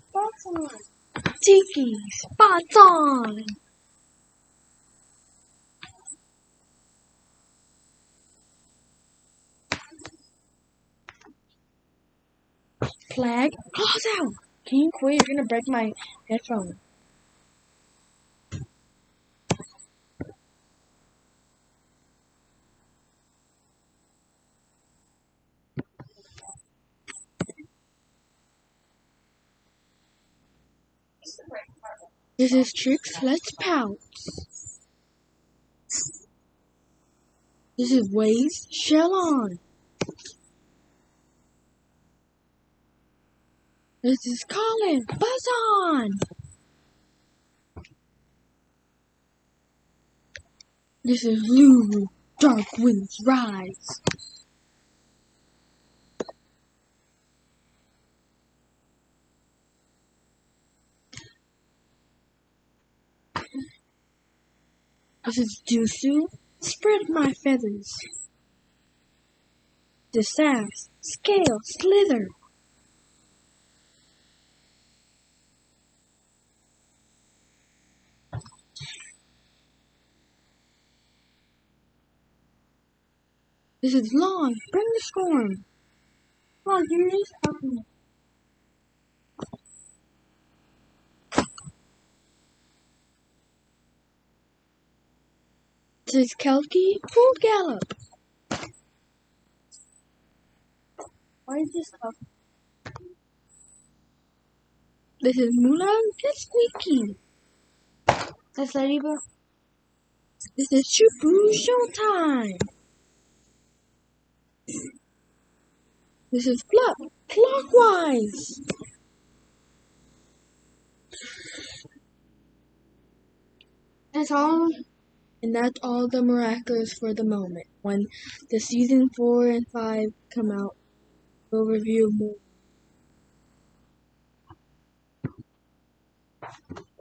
Spots on. Tiki, spots on. Flag, close out. Can you quit? You're gonna break my headphone. This is Tricks, let's pounce. This is Waves, shell on. This is Colin, buzz on. This is Lulu, dark winds rise. This is Jusu, spread my feathers. The sass, scale, slither. This is Lawn, bring the storm. Lawn, here it is, help me. This is Kelky, full gallop. Why is this up? This is Mulan, get squeaky. That's ladybug. This is Chupu, showtime. This is Fluff, clockwise. That's all. And that's all the Miraculous for the moment. When the season 4 and 5 come out, we'll review more.